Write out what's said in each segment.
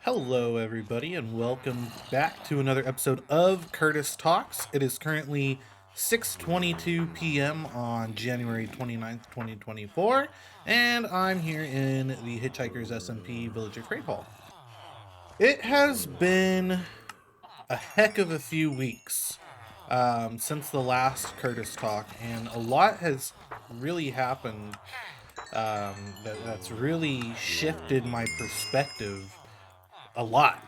Hello, everybody, and welcome back to another episode of Curtis Talks. It is currently 6:22 p.m. on January 29th, 2024, and I'm here in the Hitchhikers SMP Villager Trade Hall. It has been a heck of a few weeks since the last Curtis Talk, and a lot has really happened that's really shifted my perspective a lot.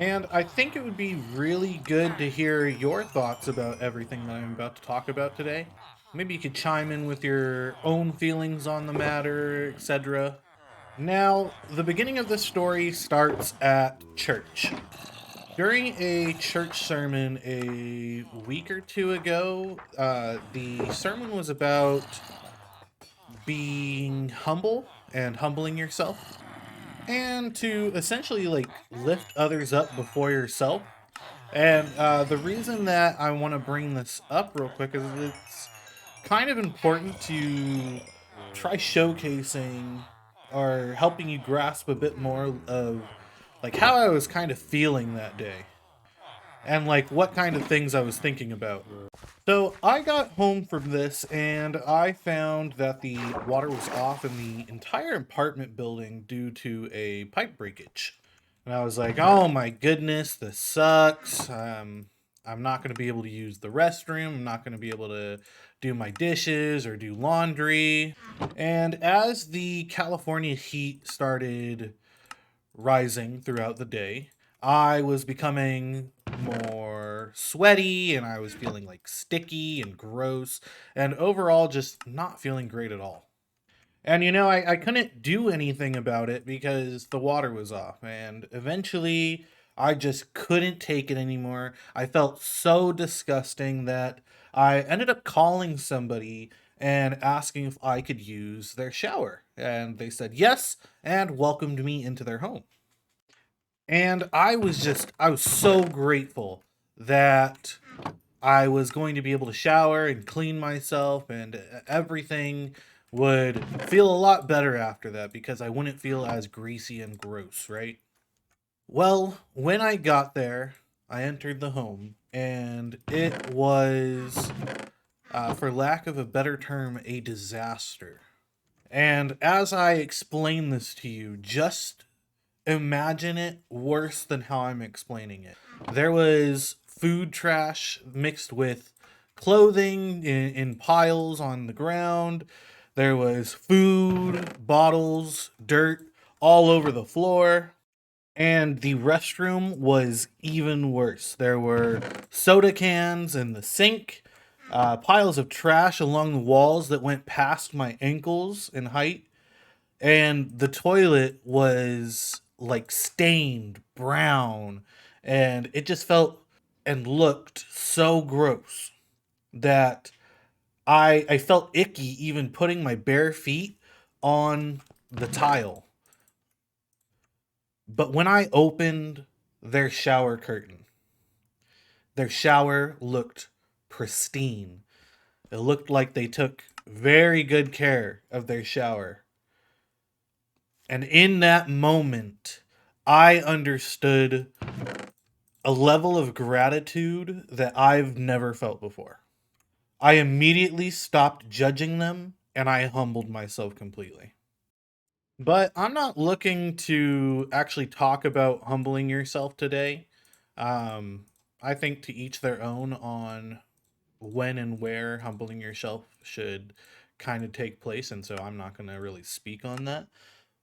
And I think it would be really good to hear your thoughts about everything that I'm about to talk about today. Maybe you could chime in with your own feelings on the matter, etc. Now, the beginning of the story starts at church. During a church sermon a week or two ago, the sermon was about being humble and humbling yourself, and to essentially lift others up before yourself. And the reason that I want to bring this up real quick is it's kind of important to try showcasing or helping you grasp a bit more of how I was kind of feeling that day and what kind of things I was thinking about. So I got home from this and I found that the water was off in the entire apartment building due to a pipe breakage. And I was like, oh my goodness, this sucks. I'm not going to be able to use the restroom. I'm not going to be able to do my dishes or do laundry. And as the California heat started rising throughout the day, I was becoming more sweaty and I was feeling sticky and gross and overall just not feeling great at all. And I couldn't do anything about it because the water was off. And eventually, I just couldn't take it anymore. I felt so disgusting that I ended up calling somebody and asking if I could use their shower. And they said yes and welcomed me into their home. And I was so grateful that I was going to be able to shower and clean myself, and everything would feel a lot better after that because I wouldn't feel as greasy and gross, right? Well, when I got there, I entered the home, and it was, for lack of a better term, a disaster. And as I explain this to you, just imagine it worse than how I'm explaining it. There was food trash mixed with clothing in piles on the ground. There was food, bottles, dirt all over the floor. And the restroom was even worse. There were soda cans in the sink, piles of trash along the walls that went past my ankles in height, and the toilet was stained brown, and it just felt and looked so gross that I felt icky even putting my bare feet on the tile. But when I opened their shower curtain, their shower looked pristine. It looked like they took very good care of their shower. And in that moment, I understood a level of gratitude that I've never felt before. I immediately stopped judging them and I humbled myself completely. But I'm not looking to actually talk about humbling yourself today. Um, I think to each their own on when and where humbling yourself should kind of take place. And so I'm not going to really speak on that.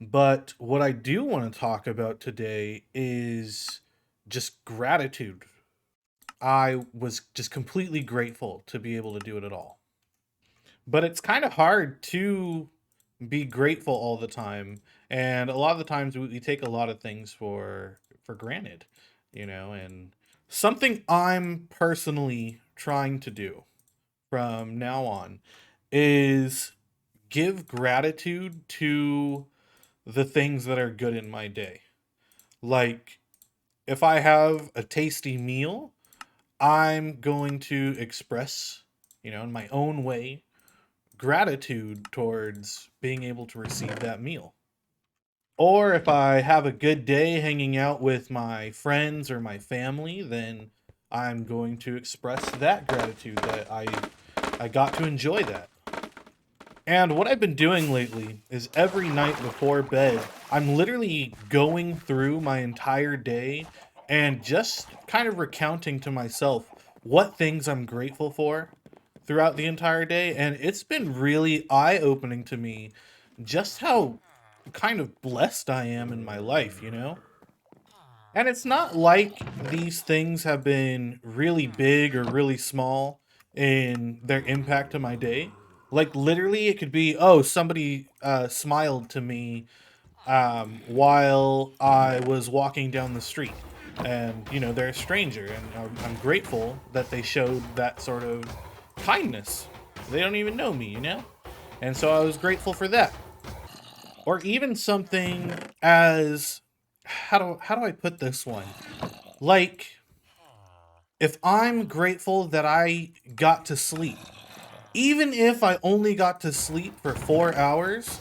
But what I do want to talk about today is just gratitude. I was just completely grateful to be able to do it at all. But it's kind of hard to be grateful all the time. And a lot of the times we take a lot of things for granted, and something I'm personally trying to do from now on is give gratitude to the things that are good in my day. Like, if I have a tasty meal, I'm going to express, in my own way, gratitude towards being able to receive that meal. Or if I have a good day hanging out with my friends or my family, then I'm going to express that gratitude that I got to enjoy that. And what I've been doing lately is every night before bed, I'm literally going through my entire day and just kind of recounting to myself what things I'm grateful for throughout the entire day. And it's been really eye opening to me just how kind of blessed I am in my life, you know? And it's not like these things have been really big or really small in their impact to my day. Like literally, it could be, oh, somebody smiled to me while I was walking down the street, and they're a stranger, and I'm grateful that they showed that sort of kindness. They don't even know me, and so I was grateful for that. Or even something as how do I put this one? Like, if I'm grateful that I got to sleep, even if I only got to sleep for 4 hours,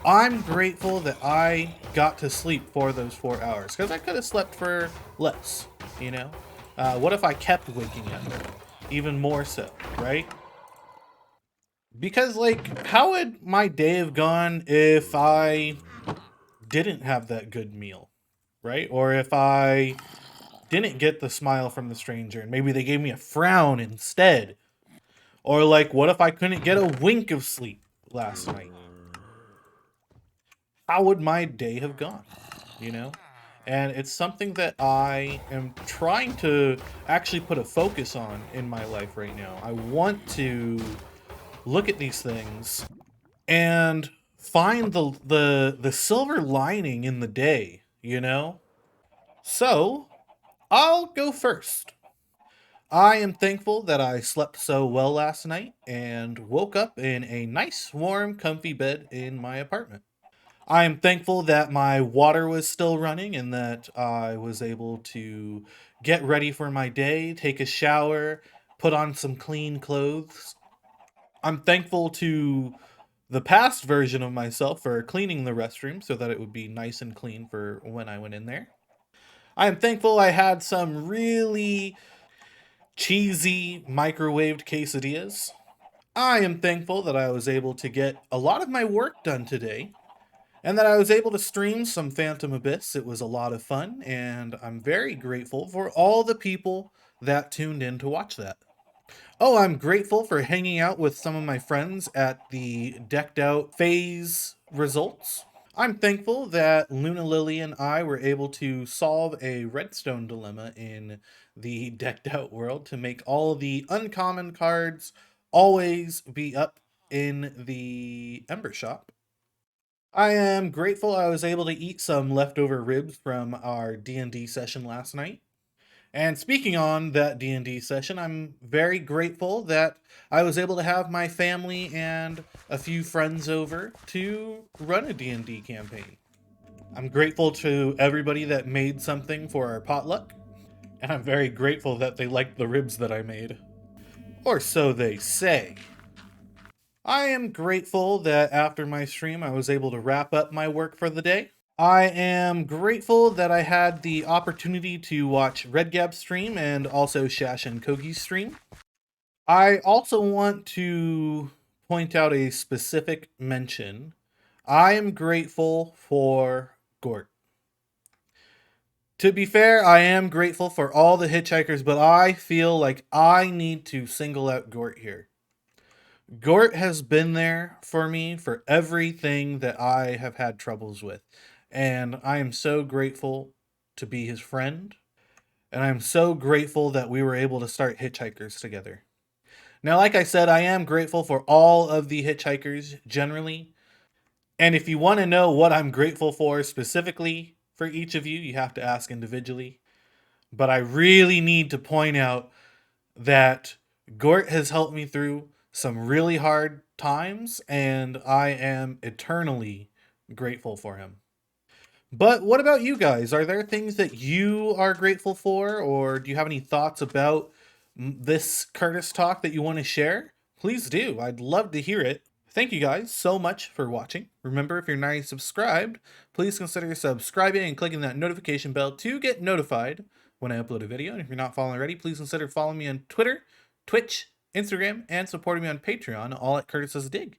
I'm grateful that I got to sleep for those 4 hours because I could have slept for less, you know? What if I kept waking up? Even more so, right? Because, like, how would my day have gone if I didn't have that good meal, right? Or if I didn't get the smile from the stranger and maybe they gave me a frown instead. Or like, what if I couldn't get a wink of sleep last night? How would my day have gone? You know? And it's something that I am trying to actually put a focus on in my life right now. I want to look at these things and find the silver lining in the day, you know? So, I'll go first. I am thankful that I slept so well last night and woke up in a nice, warm, comfy bed in my apartment. I am thankful that my water was still running and that I was able to get ready for my day, take a shower, put on some clean clothes. I'm thankful to the past version of myself for cleaning the restroom so that it would be nice and clean for when I went in there. I am thankful I had some really cheesy microwaved quesadillas. I am thankful that I was able to get a lot of my work done today and that I was able to stream some Phantom Abyss. It was a lot of fun, and I'm very grateful for all the people that tuned in to watch that. Oh, I'm grateful for hanging out with some of my friends at the decked out phase results. I'm thankful that Luna Lily and I were able to solve a redstone dilemma in the decked out world to make all the uncommon cards always be up in the Ember Shop. I am grateful I was able to eat some leftover ribs from our D&D session last night. And speaking on that D&D session, I'm very grateful that I was able to have my family and a few friends over to run a D&D campaign. I'm grateful to everybody that made something for our potluck, and I'm very grateful that they liked the ribs that I made. Or so they say. I am grateful that after my stream, I was able to wrap up my work for the day. I am grateful that I had the opportunity to watch Red Gab stream and also Shash and Kogi's stream. I also want to point out a specific mention. I am grateful for Gort. To be fair, I am grateful for all the hitchhikers, but I feel like I need to single out Gort here. Gort has been there for me for everything that I have had troubles with. And I am so grateful to be his friend. And I'm so grateful that we were able to start Hitchhikers together. Now, like I said, I am grateful for all of the Hitchhikers generally. And if you want to know what I'm grateful for specifically for each of you, you have to ask individually. But I really need to point out that Gort has helped me through some really hard times, and I am eternally grateful for him. But what about you guys? Are there things that you are grateful for, or do you have any thoughts about this Curtis talk that you want to share? Please do. I'd love to hear it. Thank you guys so much for watching. Remember, if you're not already subscribed, please consider subscribing and clicking that notification bell to get notified when I upload a video. And if you're not following already, please consider following me on Twitter, Twitch, Instagram, and supporting me on Patreon, all at CurtisDoesADig.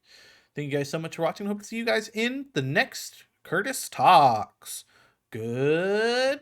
Thank you guys so much for watching. Hope to see you guys in the next Curtis Talks. Goodbye.